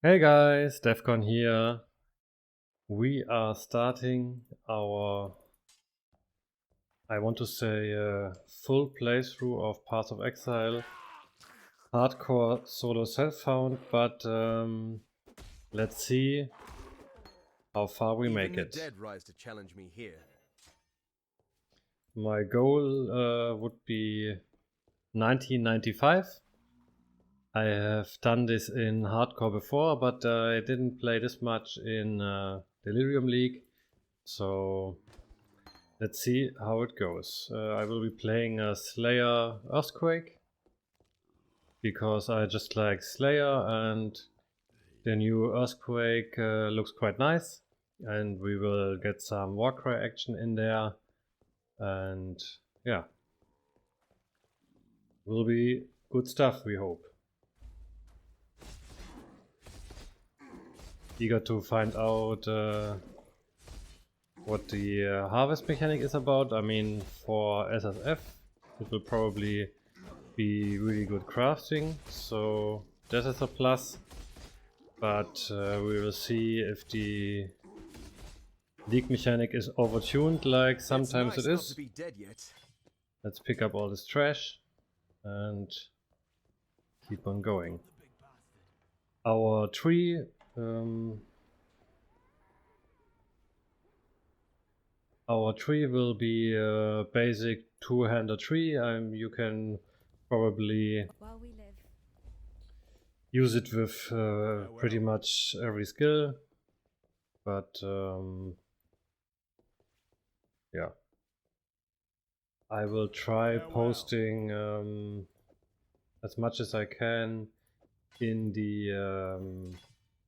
Hey guys, Defcon here. We are starting our, I want to say, full playthrough of Path of Exile. Hardcore solo self-found, but let's see how far we make it. Even the dead rise to challenge me here. My goal would be 1995. I have done this in hardcore before, but I didn't play this much in Delirium League, so let's see how it goes. I will be playing a Slayer Earthquake because I just like Slayer, and the new Earthquake looks quite nice, and we will get some Warcry action in there, and yeah, will be good stuff, we hope. Eager to find out what the harvest mechanic is about. I mean, for SSF it will probably be really good crafting, so that is a plus. But we will see if the league mechanic is overtuned like sometimes it is. Let's pick up all this trash and keep on going. Our tree will be a basic two-hander tree. You can probably use it with pretty much every skill, but yeah, I will try posting as much as I can in the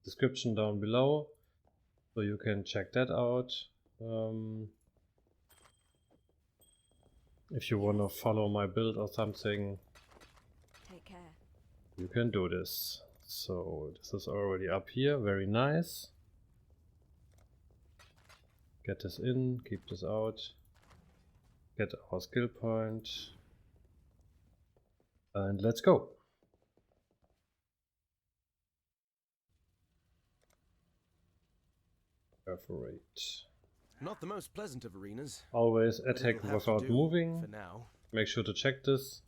description down below, so you can check that out. If you want to follow my build or something, take care. You can do this. So this is already up here, very nice. Get this in, keep this out, get our skill point, and let's go. Perforate. Not the most pleasant of arenas. Always attack without moving. For now. Make sure to check this.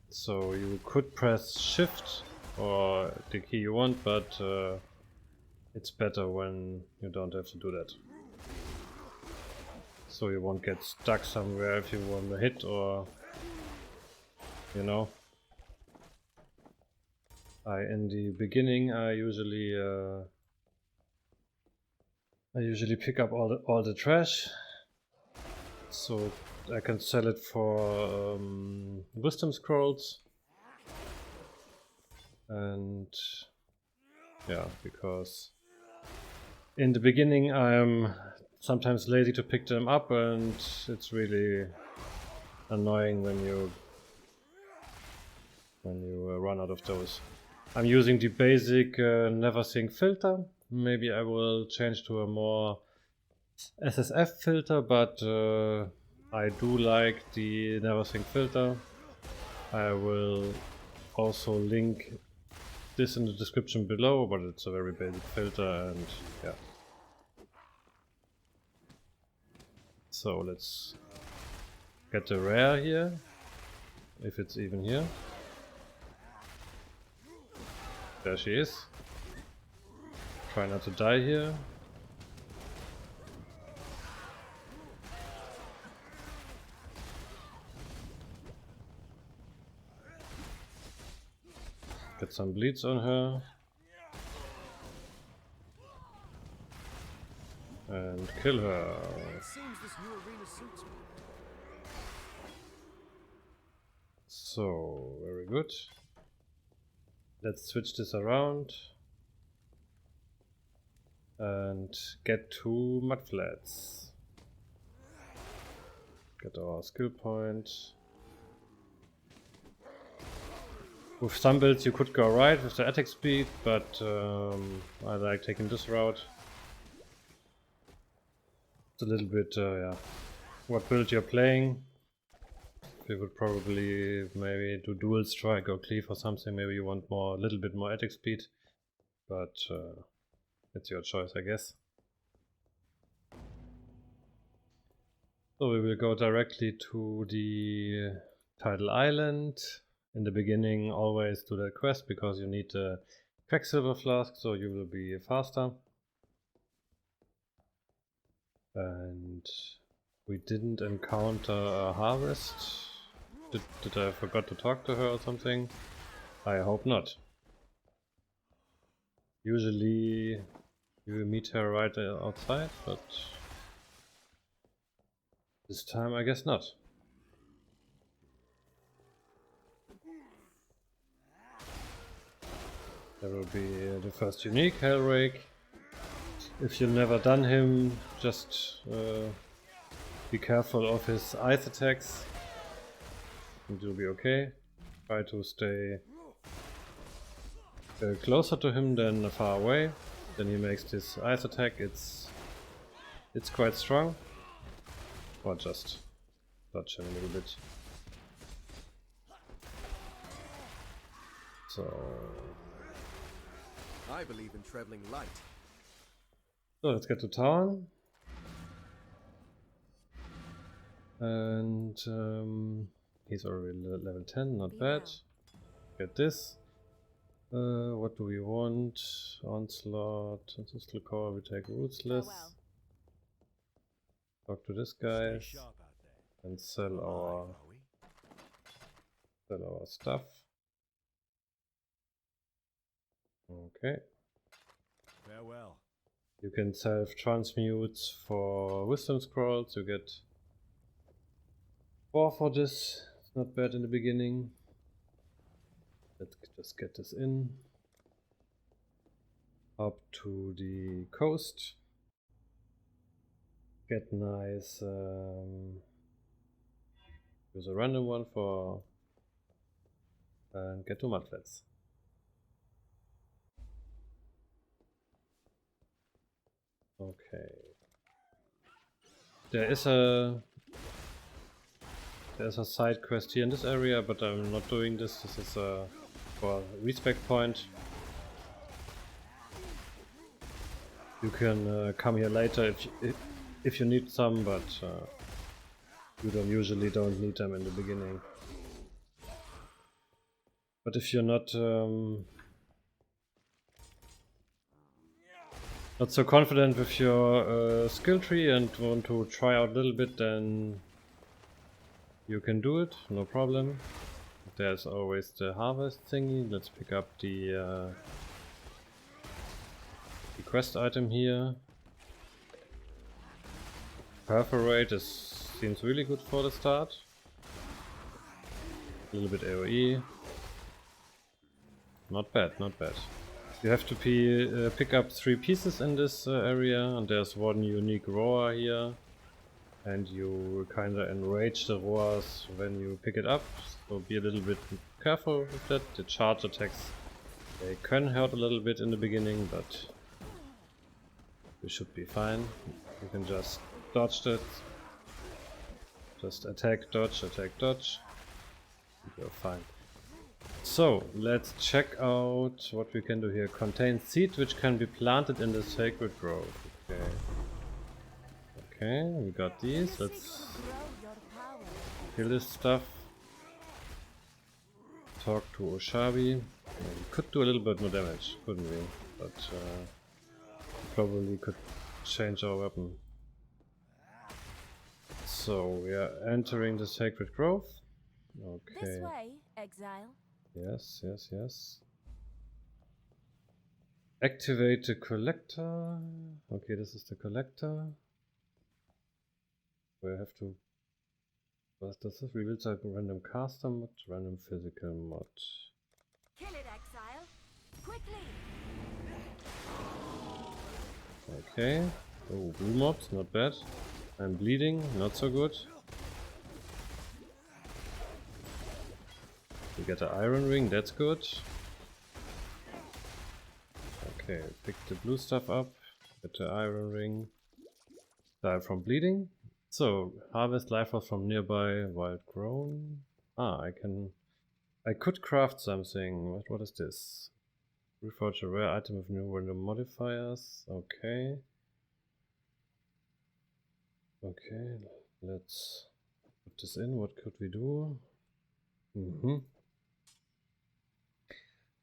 So you could press shift or the key you want, but it's better when you don't have to do that. So you won't get stuck somewhere if you want to hit, or you know. In the beginning I usually pick up all the trash, so I can sell it for wisdom scrolls. And yeah, because in the beginning I'm sometimes lazy to pick them up, and it's really annoying when you run out of those. I'm using the basic never sync filter. Maybe I will change to a more SSF filter, but I do like the never sync filter. I will also link this in the description below, but it's a very basic filter, and yeah. So let's get the rare here, if it's even here. There she is. Try not to die here. Get some bleeds on her. And kill her. So, very good. Let's switch this around and get to mudflats. Get our skill point. With some builds you could go right with the attack speed, but I like taking this route. It's a little bit, yeah, what build you're playing. you would probably maybe do dual strike or cleave or something. Maybe you want a little bit more attack speed, but it's your choice, I guess. So we will go directly to the Tidal Island. In the beginning, always do that quest because you need a Quicksilver Flask, so you will be faster. And we didn't encounter a Harvest. Did I forgot to talk to her or something? I hope not. Usually you will meet her right outside, but this time I guess not. There will be the first unique, Hailrake. If you've never done him, just be careful of his ice attacks and you'll be okay. Try to stay closer to him than far away. Then he makes this ice attack. It's quite strong. Or just dodge him a little bit. So I believe in traveling light. So let's get to town. And he's already level 10, not bad. Get this. What do we want? Onslaught, ancestral core, we take ruthless. Talk to this guy and sell our stuff. Okay. Farewell. You can self-transmute for wisdom scrolls. You get 4 for this. It's not bad in the beginning. Let's just get this in. Up to the coast. Get nice. Use a random one for. And get to mudflats. Okay. There's a side quest here in this area, but I'm not doing this. This is for a respect point. You can come here later if you need some, but you usually don't need them in the beginning. But if you're not so confident with your skill tree and want to try out a little bit, then you can do it, no problem. There's always the harvest thingy. Let's pick up the quest item here. Perforate seems really good for the start. A little bit AoE. Not bad, not bad. You have to pick up 3 pieces in this area, and there's one unique roar here. And you kinda enrage the roars when you pick it up, so be a little bit careful with that. The charge attacks, they can hurt a little bit in the beginning, but we should be fine. You can just dodge that. Just attack, dodge, you're fine. So, let's check out what we can do here. Contains seed which can be planted in the sacred grove. Okay. Okay, we got these. Let's kill this stuff. Talk to Oshabi. We could do a little bit more damage, couldn't we? But probably could change our weapon. So, we are entering the sacred grove. Okay. This way, Exile. Yes, yes, yes. Activate the collector. Okay, this is the collector. We have to. What does this? Reveals a random caster mod, random physical mod. Kill it, Exile. Quickly. Okay. Oh, blue mobs, not bad. I'm bleeding, not so good. We get an iron ring, that's good. Okay, pick the blue stuff up. Get the iron ring. Die from bleeding. So, harvest life force from nearby wild grown. Ah, I could craft something. What is this? Reforge a rare item with new random modifiers. Okay. Okay, let's put this in. What could we do?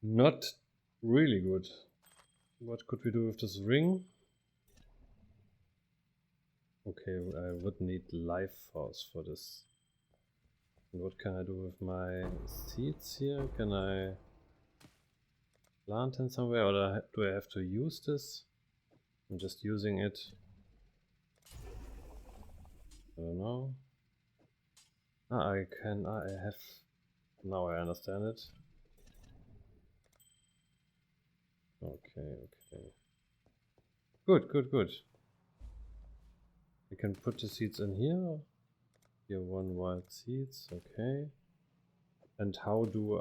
Not really good. What could we do with this ring? Okay, I would need life force for this. And what can I do with my seeds here? Can I plant in somewhere, or do I have to use this? I'm just using it. I don't know. Ah, I have. Now I understand it. Okay. Good. We can put the seeds in here. Here, 1 wild seeds, okay. And how do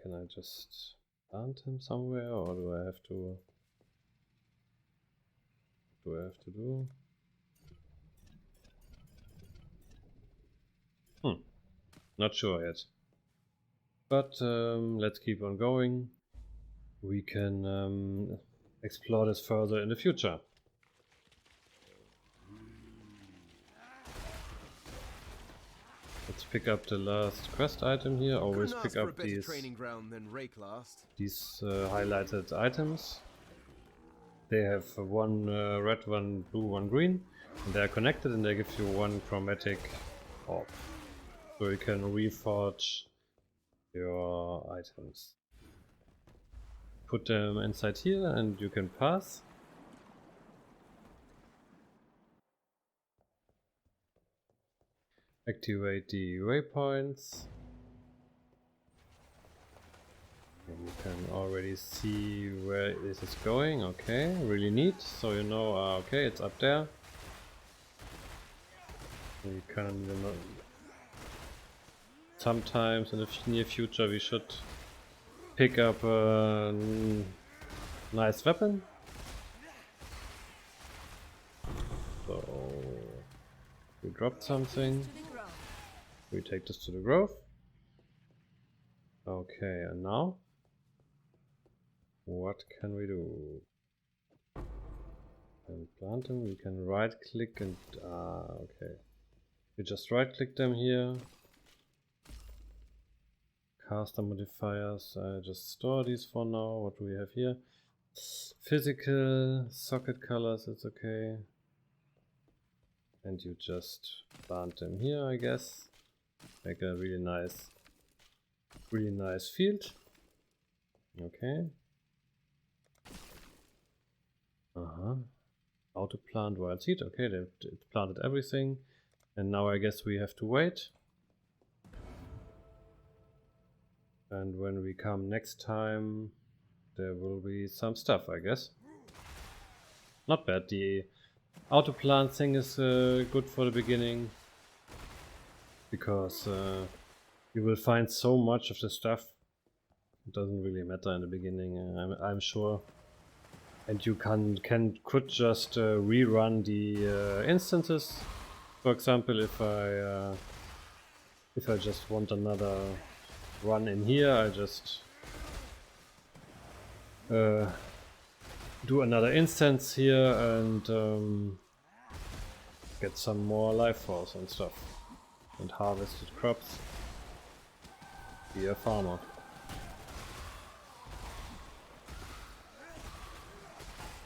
can I just plant him somewhere, or do I have to? What do I have to do? Not sure yet. But let's keep on going. We can explore this further in the future. Let's pick up the last quest item here. Always pick up these highlighted items. They have one red, one blue, one green, and they are connected, and they give you one chromatic orb, so you can reforge your items. Put them inside here, and you can pass. Activate the waypoints. And you can already see where this is going. Okay, really neat. So you know, okay, it's up there. You can, sometimes in the near future we should pick up a nice weapon. So we dropped something. We take this to the grove. Okay, and now what can we do? And plant them. We can right click and okay. We just right click them here. Caster modifiers. I just store these for now. What do we have here? Physical socket colors. It's okay. And you just plant them here, I guess. Make a really nice field. Okay. Auto plant wild seed. Okay, they've planted everything, and now I guess we have to wait. And when we come next time, there will be some stuff, I guess. Not bad. The auto plant thing is good for the beginning, because you will find so much of the stuff. It doesn't really matter in the beginning, I'm sure. And you could just rerun the instances. For example, if I just want another run in here, I just do another instance here and get some more life force and stuff, and harvested crops. Be a farmer.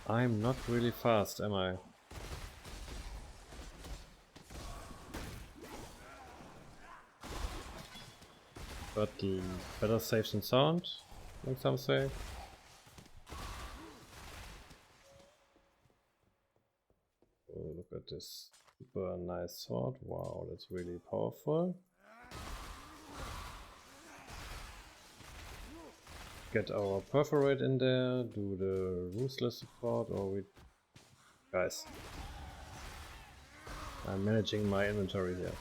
I'm not really fast, am I? But better safe than sound, like some say. Oh, look at this super nice sword. Wow, that's really powerful. Get our perforate in there, do the ruthless support, or we... Guys, I'm managing my inventory here.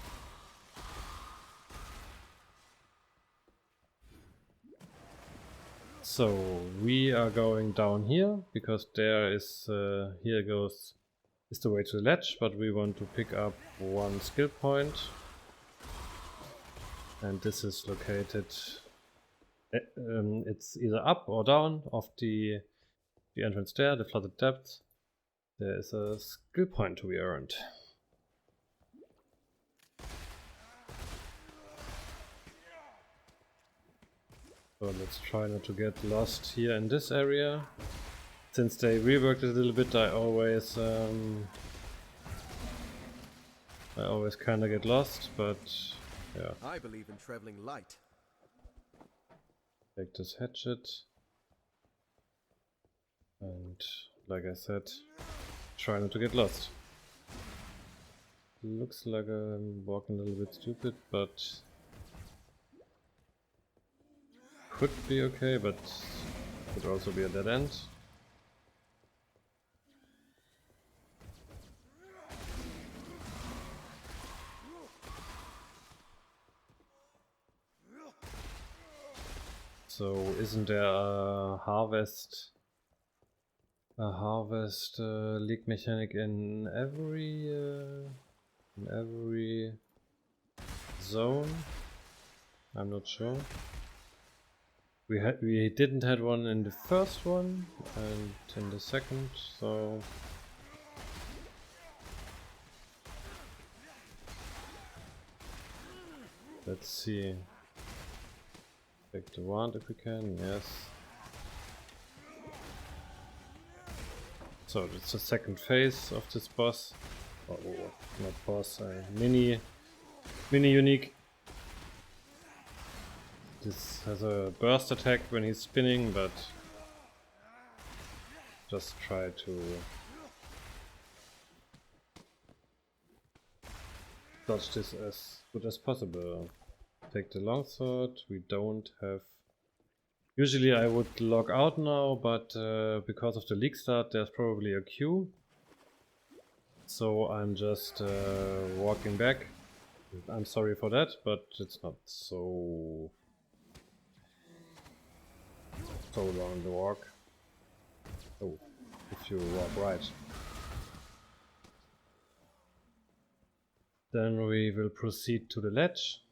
So we are going down here, because there is, here goes is the way to the ledge, but we want to pick up one skill point. And this is located, it's either up or down of the entrance there, the flooded depth. There is a skill point to be earned. So let's try not to get lost here in this area. Since they reworked it a little bit, I always kinda get lost, but yeah. I believe in traveling light. Take this hatchet. And like I said, try not to get lost. Looks like I'm walking a little bit stupid, but could be okay, but could also be a dead end. So isn't there a harvest leak mechanic in every zone? I'm not sure. We didn't have one in the first one and in the second, so let's see. Take the wand if we can, yes. So it's the second phase of this boss. Oh, not boss, mini unique. This has a burst attack when he's spinning, but just try to dodge this as good as possible. Take the longsword. We don't have. Usually I would log out now, but because of the leak start, there's probably a queue. So I'm just walking back. I'm sorry for that, but it's not so long to walk. Oh, if you walk right. Then we will proceed to the ledge.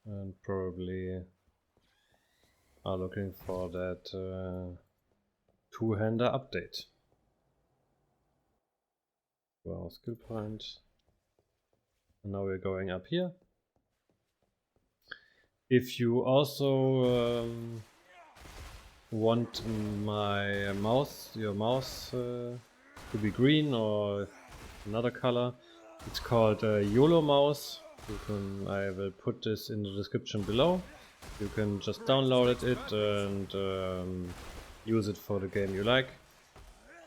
And probably are looking for that two-hander update. Well, skill point. And now we're going up here. If you also want your mouse to be green or another color, it's called YOLO mouse. I will put this in the description below. You can just download it and use it for the game you like.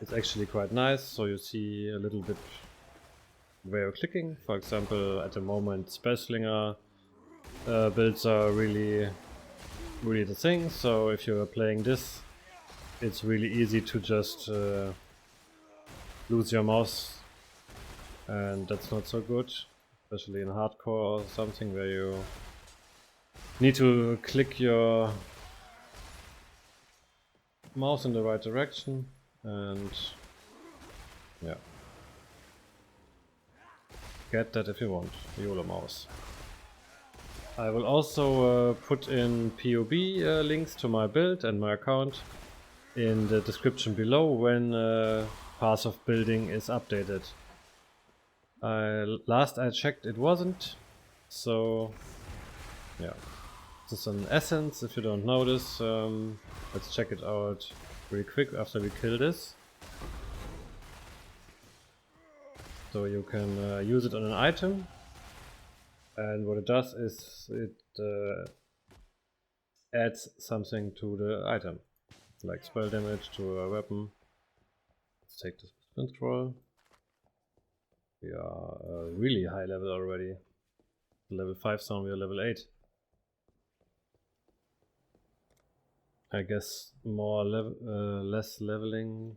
It's actually quite nice, so you see a little bit where you're clicking. For example, at the moment Spellslinger builds are really the thing, so if you're playing this, it's really easy to just lose your mouse, and that's not so good. Especially in hardcore or something where you need to click your mouse in the right direction, and yeah, get that if you want, YOLO mouse. I will also put in POB links to my build and my account in the description below when Path of Building is updated. Last I checked it wasn't, so yeah. This is an essence, if you don't know this. Let's check it out really quick after we kill this. So you can use it on an item, and what it does is it adds something to the item, like spell damage to a weapon. Let's take this sprint scroll. We are really high level already. Level 5 zone, we are level 8. I guess less leveling,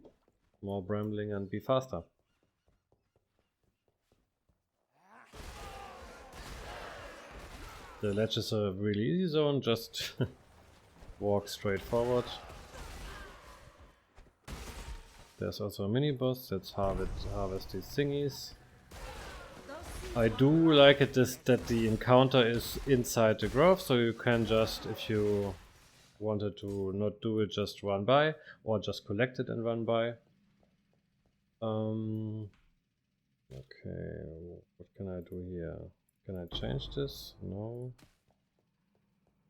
more brambling, and be faster. The ledge is a really easy zone, just walk straight forward. There's also a mini boss, let's harvest these thingies. I do like it that the encounter is inside the grove, so you can just, if you wanted to not do it, just run by, or just collect it and run by. Okay, what can I do here? Can I change this? No.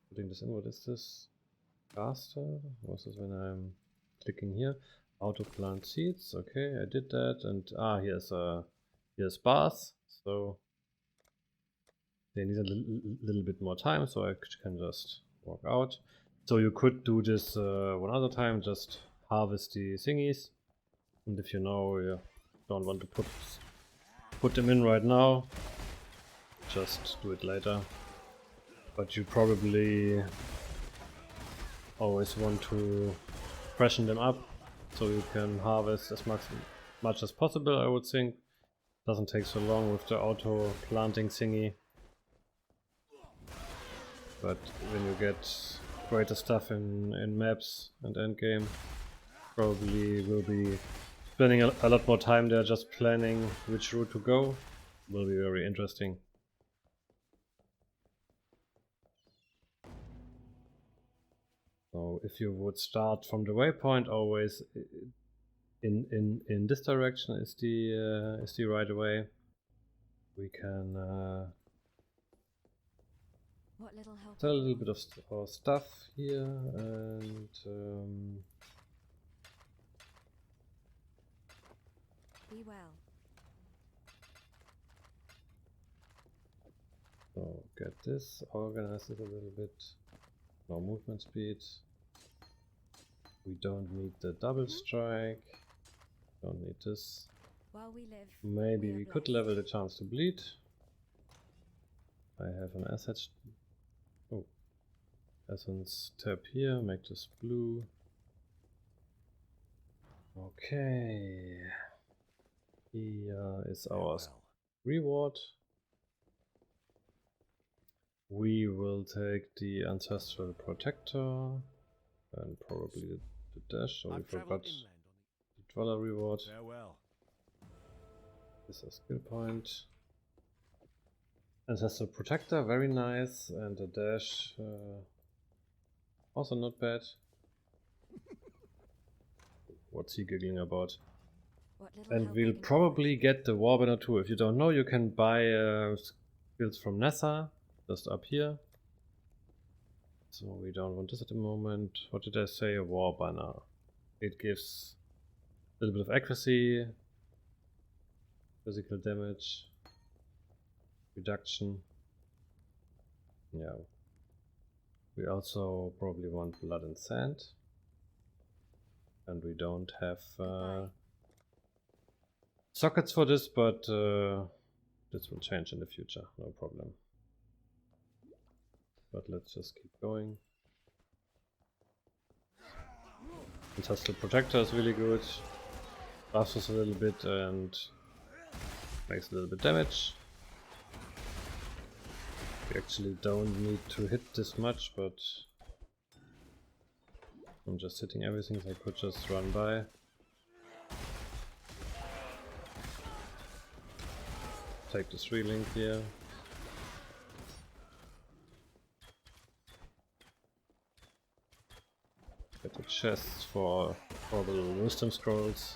Putting this in, what is this? Caster? What's this when I'm clicking here? Auto plant seeds, okay, I did that, and here's bars, so they need a little bit more time, so I can just walk out. So you could do this one other time, just harvest the thingies, and if you know you don't want to put them in right now, just do it later. But you probably always want to freshen them up, so you can harvest as much as possible, I would think. Doesn't take so long with the auto planting thingy. But when you get greater stuff in maps and endgame, probably will be spending a lot more time there just planning which route to go. Will be very interesting. So if you would start from the waypoint, always in this direction is the right way. We can sell a little bit of our stuff here, and be well. So get this, organize it a little bit. No movement speed. We don't need the double strike. Don't need this. While we live, maybe we could level the chance to bleed. I have an essence tab here, make this blue. Okay. Here is our reward. We will take the Ancestral Protector and probably the dash, so we forgot the Dweller reward. This is a skill point. Ancestral Protector, very nice, and a dash, also not bad. What's he giggling about? And we'll probably get the Warbender too. If you don't know, you can buy skills from Nessa, just up here. So we don't want this at the moment. What did I say? A Warbanner. It gives a little bit of accuracy, physical damage, reduction. Yeah. We also probably want Blood and Sand. And we don't have sockets for this, but this will change in the future, no problem. But let's just keep going. Ancestral Protector is really good. Buffs us a little bit and makes a little bit damage. We actually don't need to hit this much, but I'm just hitting everything, so I could just run by. Take this relink here. Get the chests for the wisdom scrolls.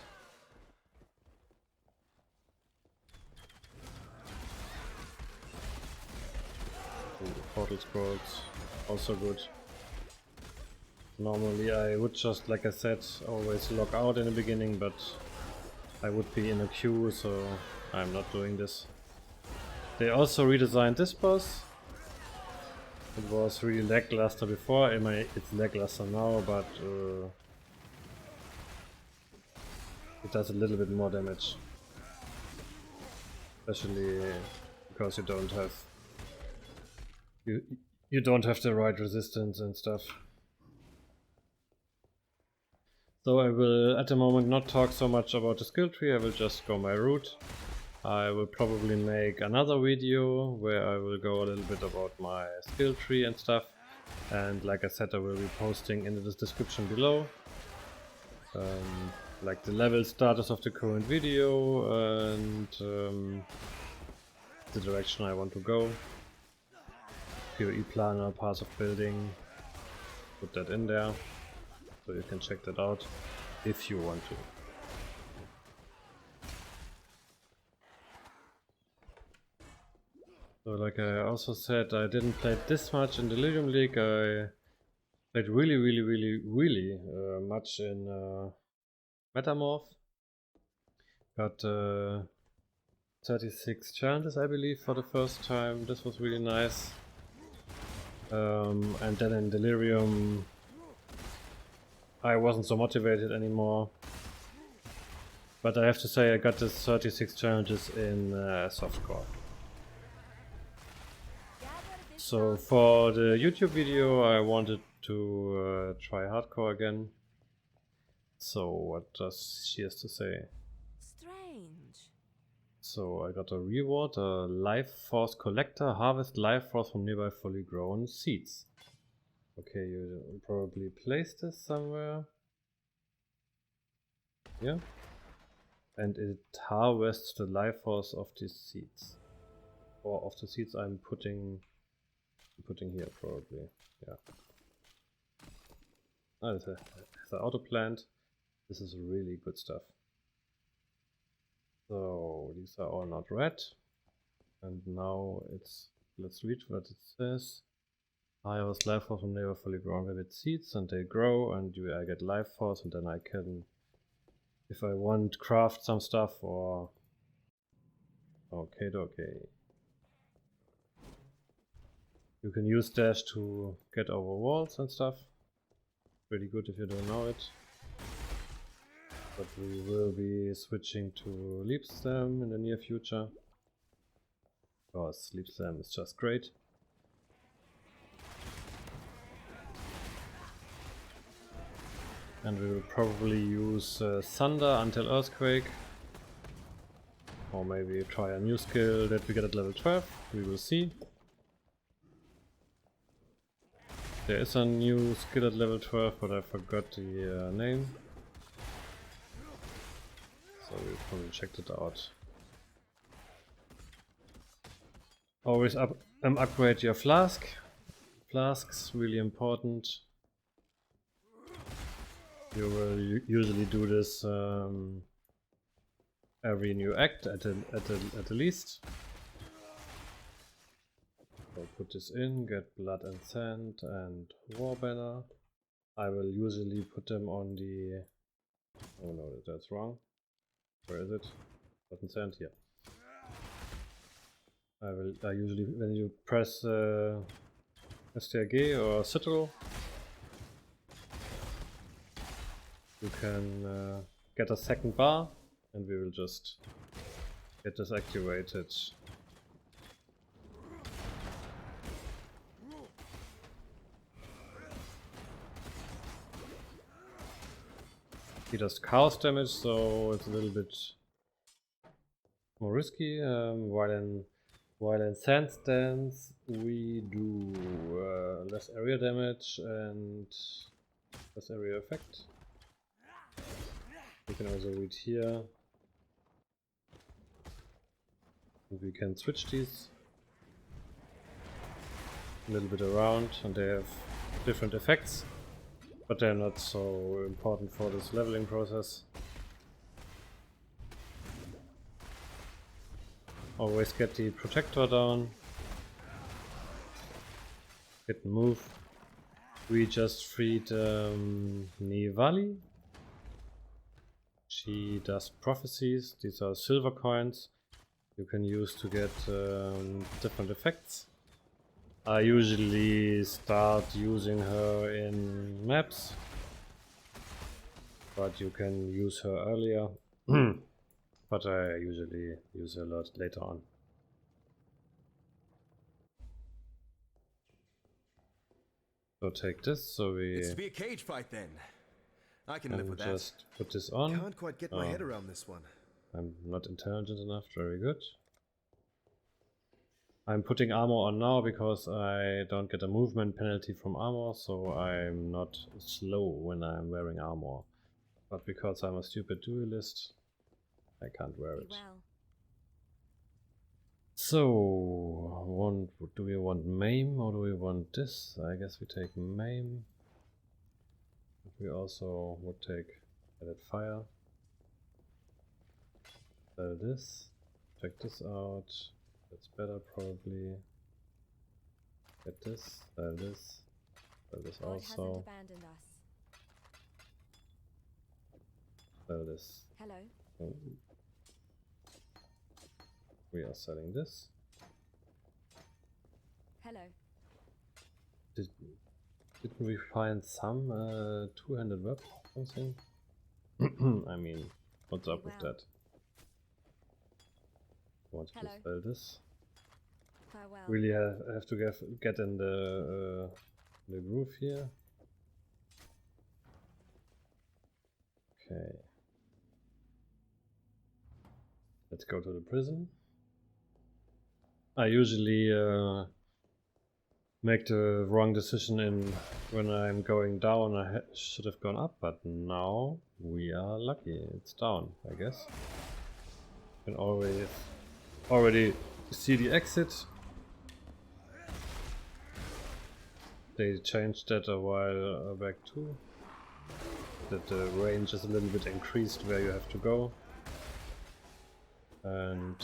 And the portal scrolls, also good. Normally I would just, like I said, always log out in the beginning, but I would be in a queue, so I'm not doing this. They also redesigned this boss. It was really lackluster before. I mean, it's lackluster now, but it does a little bit more damage. Especially because you don't have you don't have the right resistance and stuff. So I will at the moment not talk so much about the skill tree. I will just go my route. I will probably make another video where I will go a little bit about my skill tree and stuff. And like I said, I will be posting in the description below like the level status of the current video and the direction I want to go. PoE planner, paths of building, put that in there, so you can check that out if you want to. So like I also said, I didn't play this much in Delirium League. I played really much in Metamorph. Got 36 challenges, I believe, for the first time. This was really nice. And then in Delirium I wasn't so motivated anymore. But I have to say I got this 36 challenges in softcore. So for the YouTube video I wanted to try hardcore again. So what does she has to say? Strange. So I got a reward, a life force collector, harvest life force from nearby fully grown seeds. Okay, you probably place this somewhere. Yeah. And it harvests the life force of these seeds. Or of the seeds I'm putting here probably. Yeah. Ah, it's an auto plant. This is really good stuff. So these are all not red. And now let's read what it says. I harvest life force from never fully grown rabbit seeds and they grow and I get life force and then I can, if I want, craft some stuff or... Okay. You can use dash to get over walls and stuff. Pretty good if you don't know it. But we will be switching to Leap Slam in the near future. Because Leap Slam is just great. And we will probably use Thunder until Earthquake. Or maybe try a new skill that we get at level 12. We will see. There is a new skill at level 12, but I forgot the name. So we'll probably check it out. Always upgrade your flask. Flasks really important. You will usually do this every new act at the least. So put this in, get blood and sand and war banner. I will usually put them on the... Oh no, that's wrong. Where is it? Blood and sand here. I usually, when you press STRG or Citadel, you can get a second bar and we will just get this activated. He does chaos damage, so it's a little bit more risky. While in Sand Stance we do less area damage and less area effect. You can also read here. And we can switch these a little bit around and they have different effects. But they're not so important for this leveling process. Always get the protector down. Get move. We just freed Nivali. She does prophecies. These are silver coins you can use to get different effects. I usually start using her in maps, but you can use her earlier, but I usually use her a lot later on. So take this, so It's to be a cage fight then. I can live with that. Just put this on. Can't quite get my head around this one. I'm not intelligent enough. Very good. I'm putting armor on now because I don't get a movement penalty from armor, so I'm not slow when I'm wearing armor. But because I'm a stupid duelist, I can't wear it. So, do we want maim or do we want this? I guess we take maim. We also would take added fire. Sell this. Check this out. That's better probably. Get this. Sell this. Sell this also. Sell this. Hello. Oh. We are selling this. Hello. Didn't we find some two-handed weapon or something? I mean, what's up with that? I want to sell this. Farewell. Really have to get in the groove here. Okay. Let's go to the prison. I usually make the wrong decision when I'm going down. I should have gone up, but now we are lucky. It's down, I guess. You can already see the exit. They changed that a while back too. That the range is a little bit increased where you have to go. And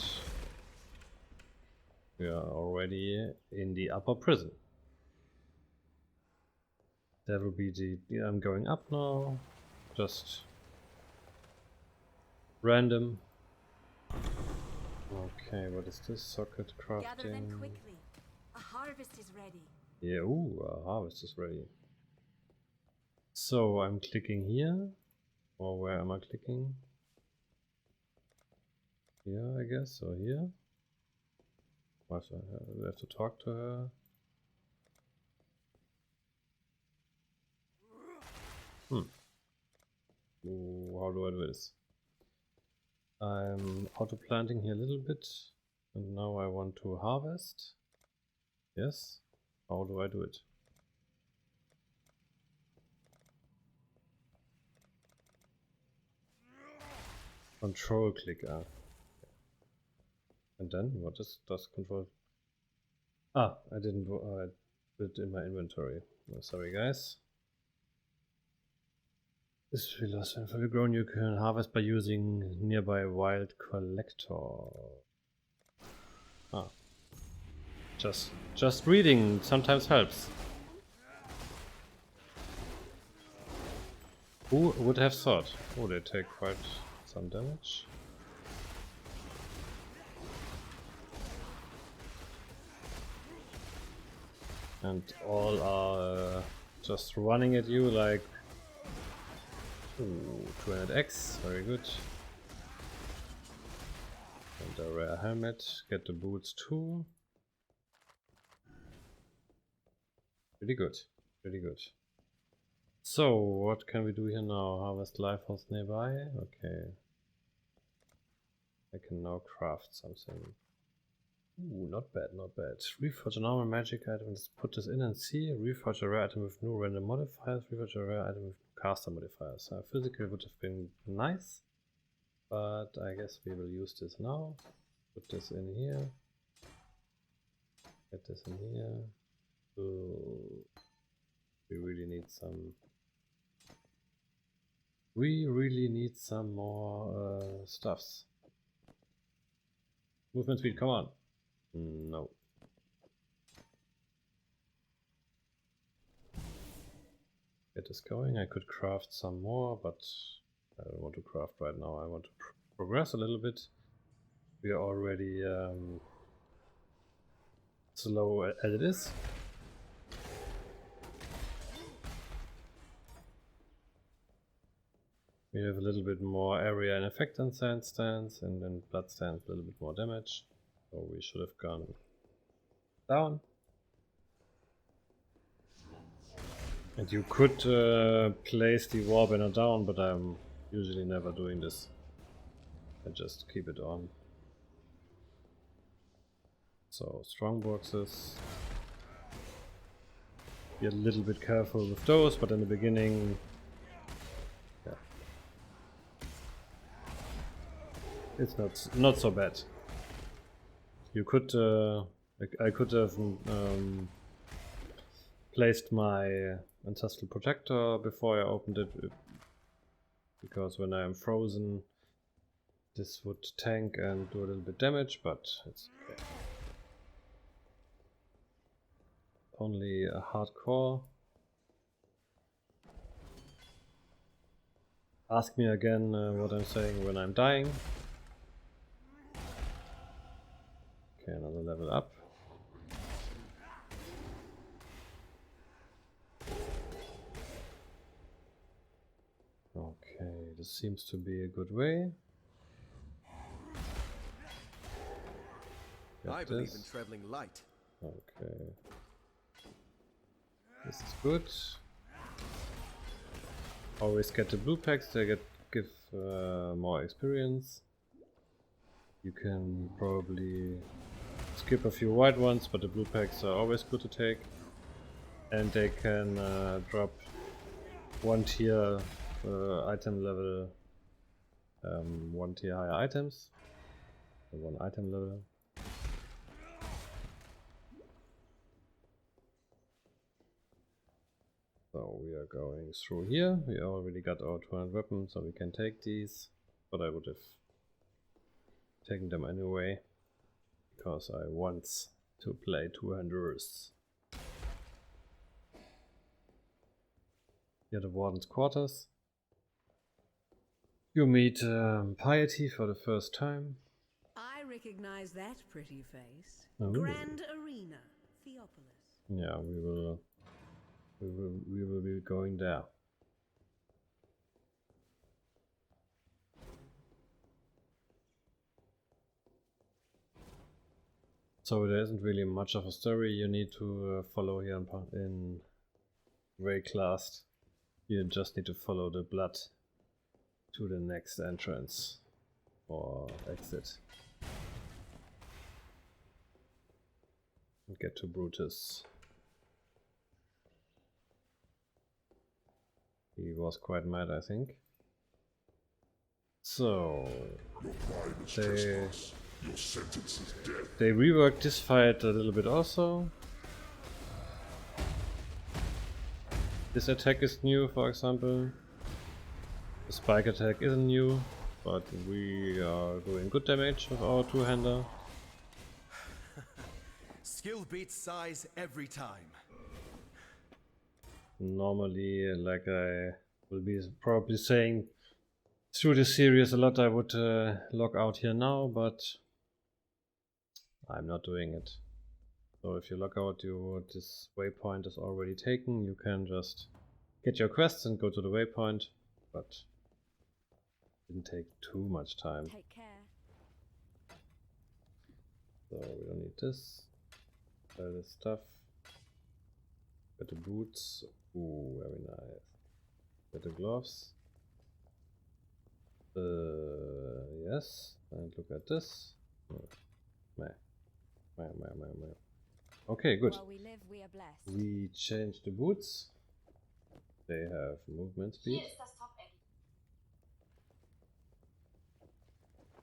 we are already in the upper prison. That will be I'm going up now. Just random. Okay, what is this? Socket crafting. Gather them quickly. A harvest is ready. Yeah, ooh, a harvest is ready. So I'm clicking here. Or where am I clicking? Here, I guess, or here. We have to talk to her. Ooh, how do I do this? I'm auto planting here a little bit, and now I want to harvest. Yes. How do I do it? Control clicker. And then what does control? Ah, I didn't put it in my inventory. Oh, sorry guys. This will lost when fully grown. You can harvest by using nearby wild collector. Ah. Just reading sometimes helps. Who would have thought? Oh, they take quite some damage. And all are just running at you like 200x, very good. And a rare helmet, get the boots too. Pretty good, pretty good. So, what can we do here now? Harvest lifehouse nearby, okay. I can now craft something. Ooh, not bad, not bad. Reforge a normal magic item, let's put this in and see. Reforge a rare item with new random modifiers, reforge a rare item with caster modifiers. Physical would have been nice, but I guess we will use this now. Put this in here. Get this in here. Ooh. We really need some more stuffs. Movement speed, come on. No. Get this going. I could craft some more, but I don't want to craft right now. I want to progress a little bit. We are already slow as it is. We have a little bit more area and effect on sand stance, and then blood stance a little bit more damage. So we should have gone down. And you could place the war banner down, but I'm usually never doing this. I just keep it on. So strong boxes. Be a little bit careful with those, but in the beginning, yeah, it's not so bad. You could I could have placed my ancestral protector before I opened it, because when I am frozen, this would tank and do a little bit damage, but it's okay. Only a hardcore. Ask me again what I'm saying when I'm dying. Okay, another level up. Okay, this seems to be a good way. I believe in traveling light. Okay. This is good. Always get the blue packs, they give more experience. You can probably skip a few white ones, but the blue packs are always good to take. And they can drop 1 tier item level, 1 tier higher items. So 1 item level. So we are going through here. We already got our 200 weapons, so we can take these. But I would have taken them anyway, because I want to play 200s. Here the Warden's quarters. You meet Piety for the first time. I recognize that pretty face. Oh. Grand Arena, Theopolis. Yeah, we will be going there. So there isn't really much of a story you need to follow here in Rayclast. You just need to follow the blood to the next entrance or exit. And get to Brutus. He was quite mad, I think. So they reworked this fight a little bit also. This attack is new, for example. The spike attack isn't new, but we are doing good damage with our two-hander. Skill beats size every time. Normally, like I will be probably saying through this series a lot, I would log out here now, but I'm not doing it. So if you log out, this waypoint is already taken. You can just get your quests and go to the waypoint, but it didn't take too much time. Take care. So we don't need this. All this stuff. Get the boots. Ooh, very nice. Get the gloves. Yes. And look at this. Meh. Okay, good. While we live, we are blessed. We changed the boots. They have movement speed.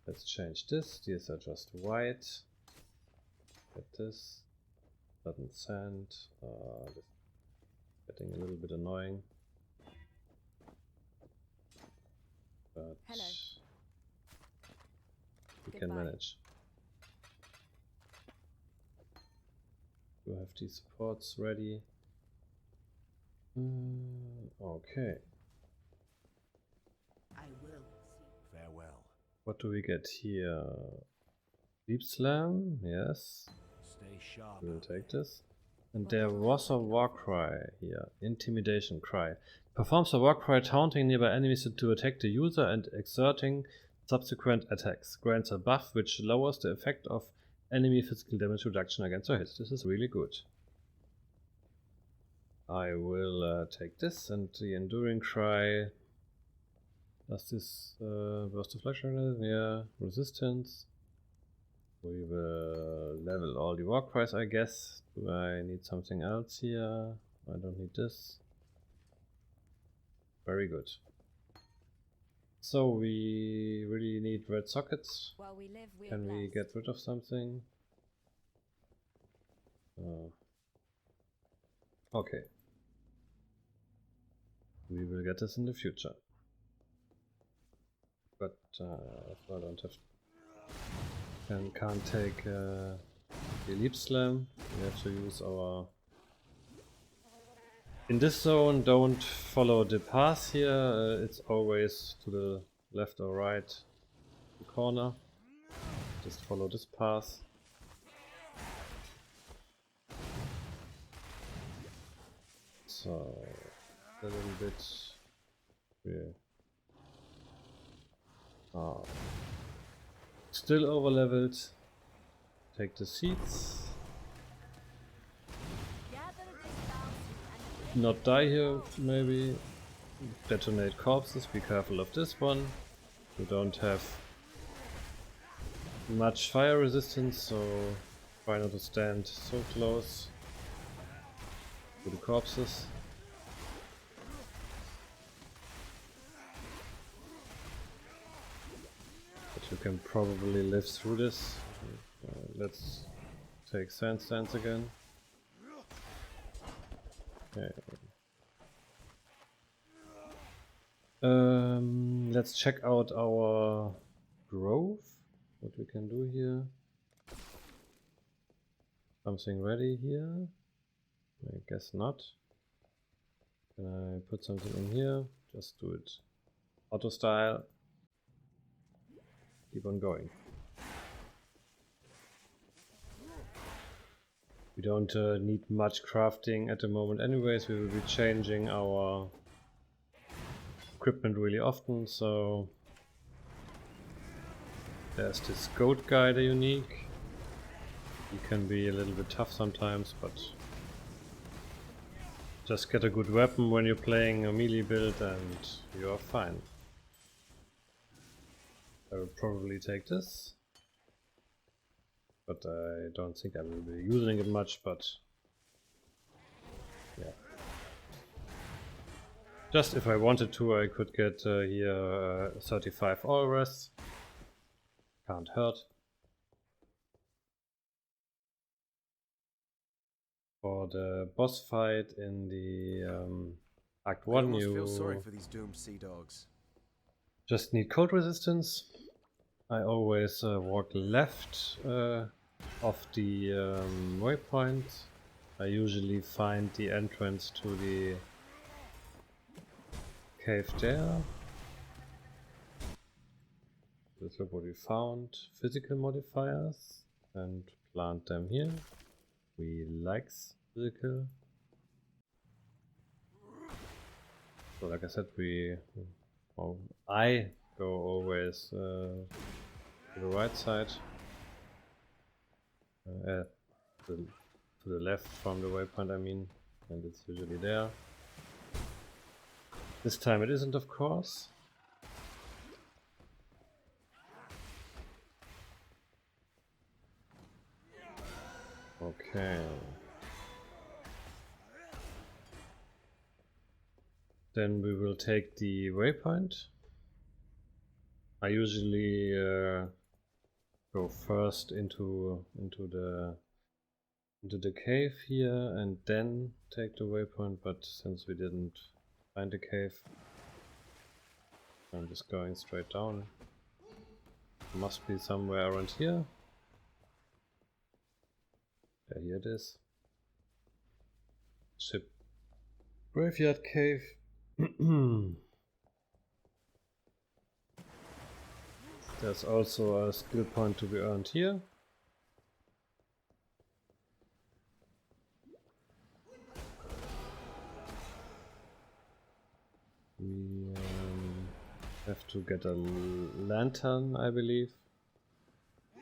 Let's change this. These are just white. Get this. Sudden sand. This is getting a little bit annoying. But Hello. we can manage. We have these supports ready. Okay. I will see. Farewell. What do we get here? Deep Slam, yes. Stay sharp. We'll take this. And there was a war cry here. Intimidation cry. Performs a war cry taunting nearby enemies to attack the user and exerting subsequent attacks. Grants a buff which lowers the effect of enemy physical damage reduction against a hit. This is really good. I will take this, and the Enduring Cry Does this burst of flash? Yeah, resistance. We will level all the war cries, I guess. Do I need something else here? I don't need this. Very good. So we really need red sockets. While we live, we're Can we blessed. get rid of something? Okay. We will get this in the future. But if I don't have... can't take the Leap Slam. We have to use our... In this zone, don't follow the path here. It's always to the left or right, the corner. Just follow this path. So a little bit. Yeah. Still over leveled. Take the seeds. Not die here, maybe. Detonate corpses. Be careful of this one. You don't have much fire resistance, so try not to stand so close to the corpses. But you can probably live through this. Let's take Sand Stance again. Okay. Let's check out our grove. What we can do here. Something ready here? I guess not. Can I put something in here? Just do it. Auto style. Keep on going. We don't need much crafting at the moment anyways. We will be changing our equipment really often, so there's this goat guy, the unique. He can be a little bit tough sometimes, but just get a good weapon when you're playing a melee build and you're fine. I will probably take this, but I don't think I will be using it much, but yeah. Just if I wanted to, I could get here 35 all rest. Can't hurt. For the boss fight in the Act 1, I you feel sorry for these doomed sea dogs. just need cold resistance. I always walk left of the waypoint. I usually find the entrance to the cave there. Let's look what we found. Physical modifiers and plant them here. We like physical. So like I said, I go always to the right side. To the left from the waypoint, I mean, and it's usually there. This time it isn't, of course. Okay. Then we will take the waypoint. I usually go first into the cave here and then take the waypoint, but since we didn't find the cave, I'm just going straight down. Must be somewhere around here. Yeah, here it is. Ship Graveyard Cave. There's also a skill point to be earned here. We have to get a lantern, I believe.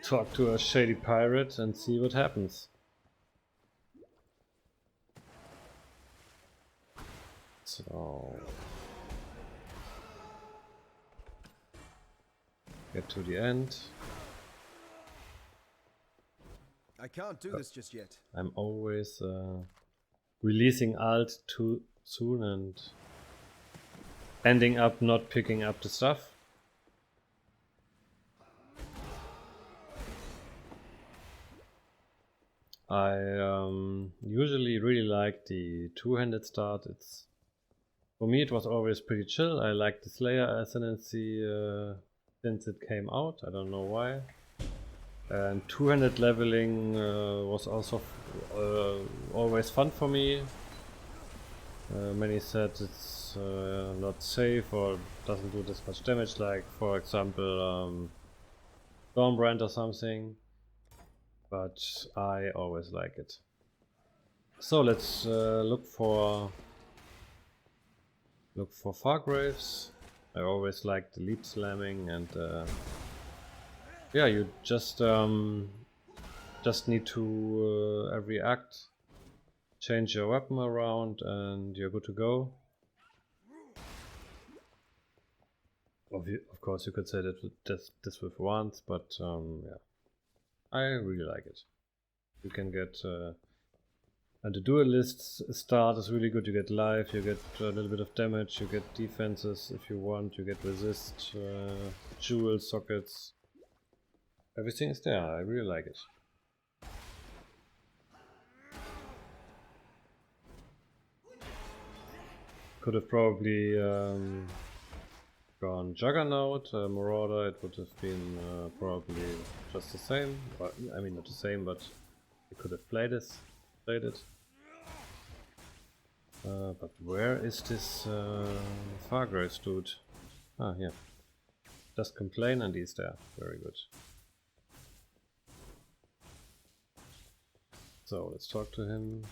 Talk to a shady pirate and see what happens. So Get to the end. I can't do this just yet. I'm always releasing alt too soon and ending up not picking up the stuff. I usually really like the two-handed start. It's for me it was always pretty chill. I like the Slayer Ascendancy since it came out. I don't know why. And two-handed leveling was also always fun for me. Many said it's not safe or doesn't do this much damage, like for example Stormbrand or something. But I always like it. So let's look for Fargraves. I always like the leap slamming, and yeah, you just need to every act change your weapon around, and you're good to go. Of course, you could say that this with once, but yeah. I really like it. You can get and the duelist start is really good. You get life, you get a little bit of damage, you get defenses if you want, you get resist, jewel sockets. Everything is there. I really like it. Could have probably gone Juggernaut, Marauder. It would have been probably just the same. Or, I mean, not the same, but you could have played it. But where is this Fargraves dude? Ah, yeah. Just complain and he's there. Very good. So let's talk to him.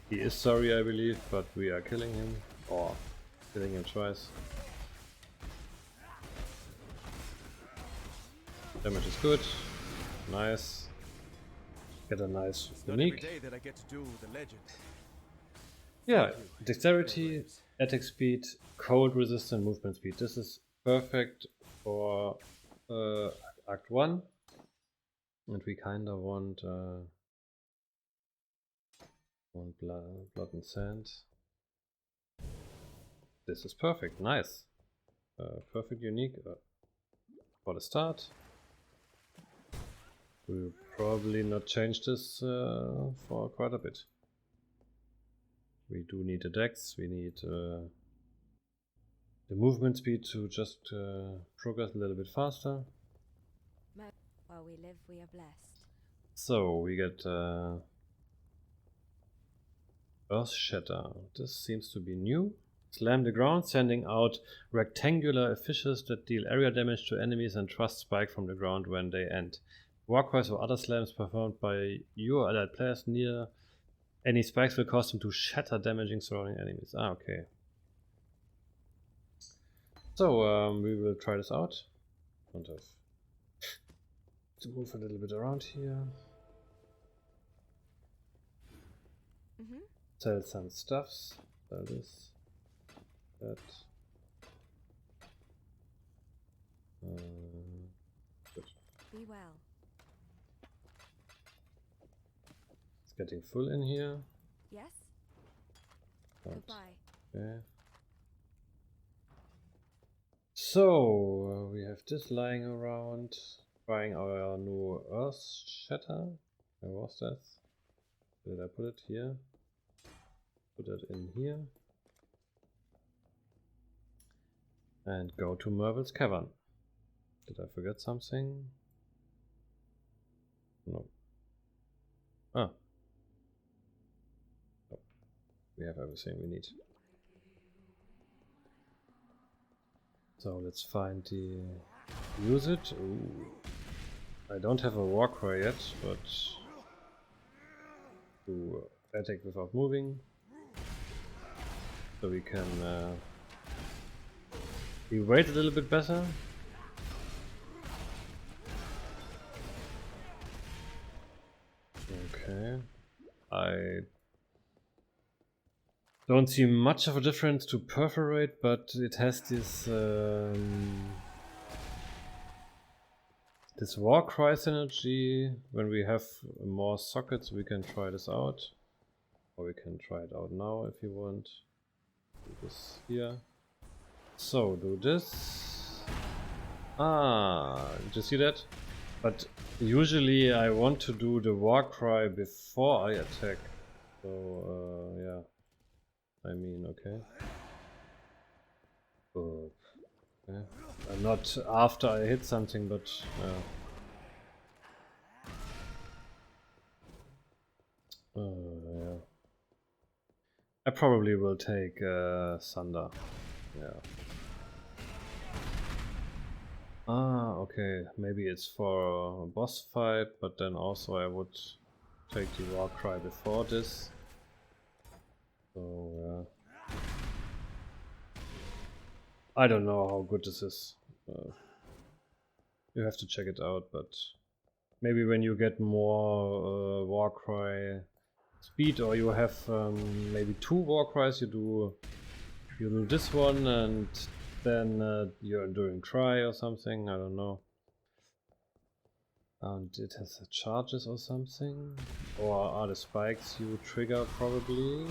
He is sorry, I believe, but we are killing him. Or killing him twice. Damage is good. Nice. Get a nice unique. Not every day that I get to duel with a legend. Yeah, dexterity, attack speed, cold resistant movement speed. This is perfect for Act 1. And we kinda want blood and sand. This is perfect, nice. Perfect unique for the start. We'll probably not change this for quite a bit. We do need a dex, we need the movement speed to just progress a little bit faster. While we live, we are blessed. So we get Earthshatter. This seems to be new. Slam the ground, sending out rectangular fishes that deal area damage to enemies and thrust spike from the ground when they end. Warcries or other slams performed by your allied players near any spikes will cause them to shatter, damaging surrounding enemies. Ah, okay. So we will try this out. Want to move a little bit around here. Sell some stuffs. Sell this. That. Good. Be well. It's getting full in here. Yes? But, Goodbye. okay. So we have this lying around. Trying our new Earthshatter. Where was that? Did I put it here? Put it in here. And go to Merville's Cavern. Did I forget something? No. Ah. Oh. We have everything we need. So let's find the... use it. Ooh. I don't have a Warcry yet, but... to attack without moving. So we can... we wait a little bit better. Okay. Don't see much of a difference to perforate, but it has this this war cry synergy. When we have more sockets, we can try this out, or we can try it out now if you want. Do this here. So do this. Did you see that? But usually I want to do the war cry before I attack. So yeah. I mean, okay. Okay. Not after I hit something, but yeah. I probably will take Thunder. Yeah. Okay. Maybe it's for a boss fight, but then also I would take the war cry before this. So yeah. I don't know how good this is. You have to check it out, but maybe when you get more war cry speed, or you have maybe 2 war cries, you do this one and then you're doing cry or something. I don't know. And it has charges or something, or are the spikes you trigger probably,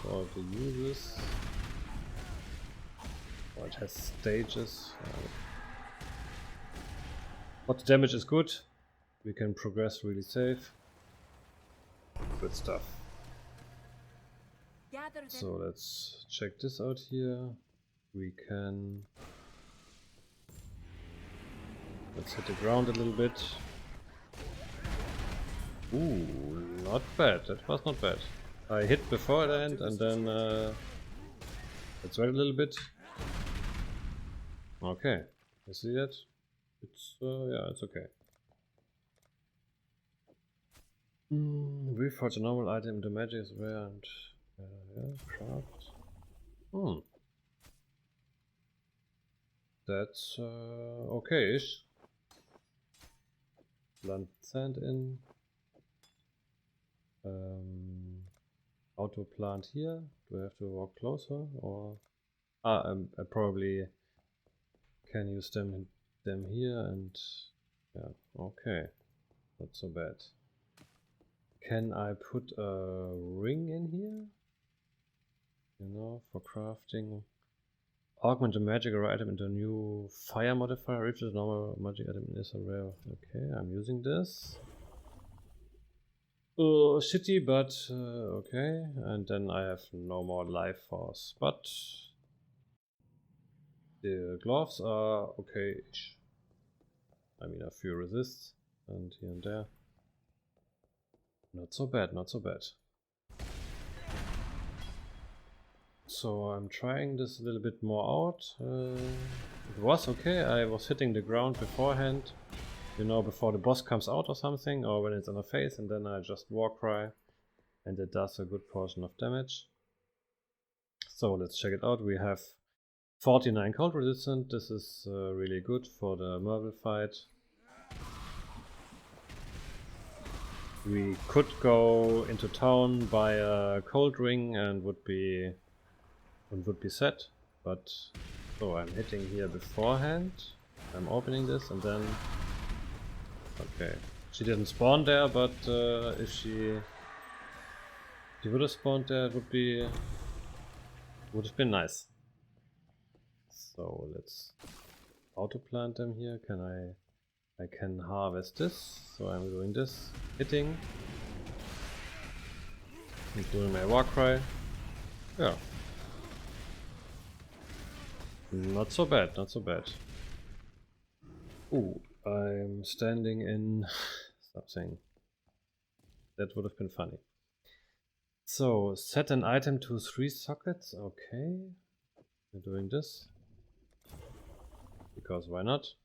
or the uses, or it has stages. But the damage is good. We can progress really safe. Good stuff. So let's check this out here. We can... Let's hit the ground a little bit. Ooh, not bad. That was not bad. I hit before the end and then let's wait a little bit. Okay, you see that? It's yeah, it's okay. Reforge a normal item. The magic is rare and yeah, craft. That's okay-ish. Plant sand in. Auto plant here. Do I have to walk closer, or I probably can use them here, and yeah, okay, not so bad. Can I put a ring in here? You know, for crafting. Augment a magic or item into a new fire modifier. If the normal magic item is a rare. Okay, I'm using this. Shitty, but okay. And then I have no more life force. But the gloves are okay-ish. I mean, a few resists and here and there. Not so bad, not so bad. So I'm trying this a little bit more out. It was okay. I was hitting the ground beforehand. You know, before the boss comes out or something, or when it's on a face, and then I just war cry, and it does a good portion of damage. So let's check it out. We have 49 cold resistant. This is really good for the Marvel fight. We could go into town, buy a cold ring, and would be set. But so I'm hitting here beforehand. I'm opening this, and then. Okay, she didn't spawn there, but if she would have spawned there, it would have been nice. So let's auto plant them here. I can harvest this, so I'm doing this, hitting, doing my war cry. Yeah, not so bad, not so bad. Ooh. I'm standing in something. That would have been funny. So, set an item to 3 sockets. Okay. We're doing this. Because why not?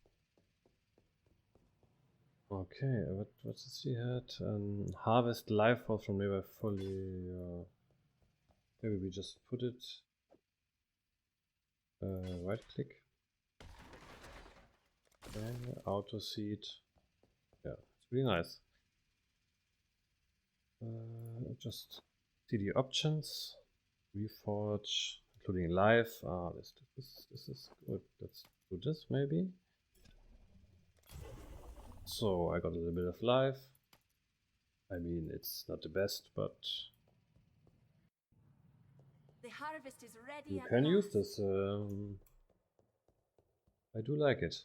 Okay, what does she had? Harvest life force from nearby fully. Maybe we just put it. Right click. Okay, auto seed. Yeah, it's really nice. Just see the options. Reforge, including life. Ah, this is good. Let's do this maybe. So I got a little bit of life. I mean, it's not the best, but The harvest is ready. you can use this. I do like it.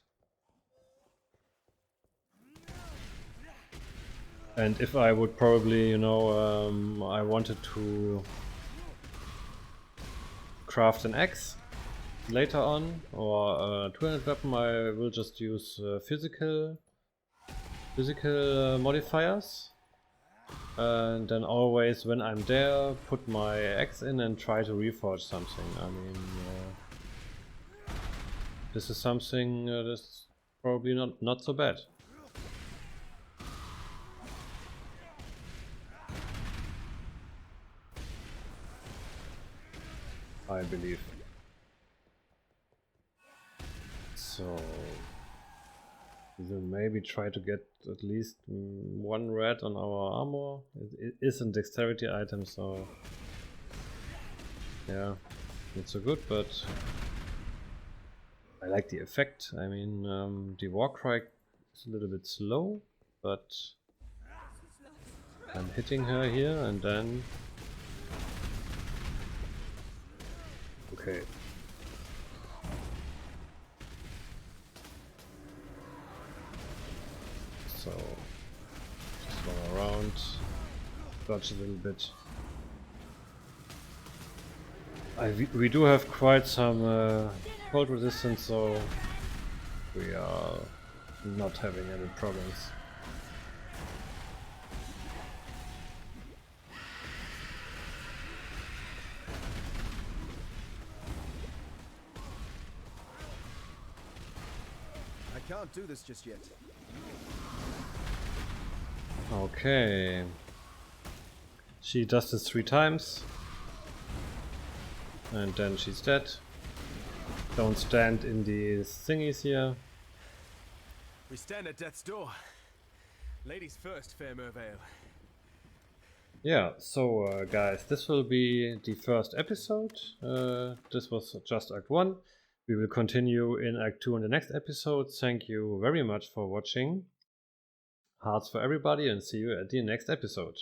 And if I would probably, you know, I wanted to craft an axe later on, or a two-handed weapon, I will just use physical modifiers. And then always when I'm there, put my axe in and try to reforge something. I mean, this is something that's probably not so bad. I believe. So we will maybe try to get at least one red on our armor. It is a dexterity item, so yeah, not so good, but I like the effect. I mean, the Warcry is a little bit slow, but I'm hitting her here and then okay. So just go around, dodge a little bit. We do have quite some cold resistance, so we are not having any problems. I can't do this just yet. Okay. She does this 3 times. And then she's dead. Don't stand in these thingies here. We stand at death's door. Ladies first, fair Mervale. Yeah, so guys, this will be the first episode. This was just Act 1. We will continue in Act 2 in the next episode. Thank you very much for watching. Hearts for everybody and see you at the next episode.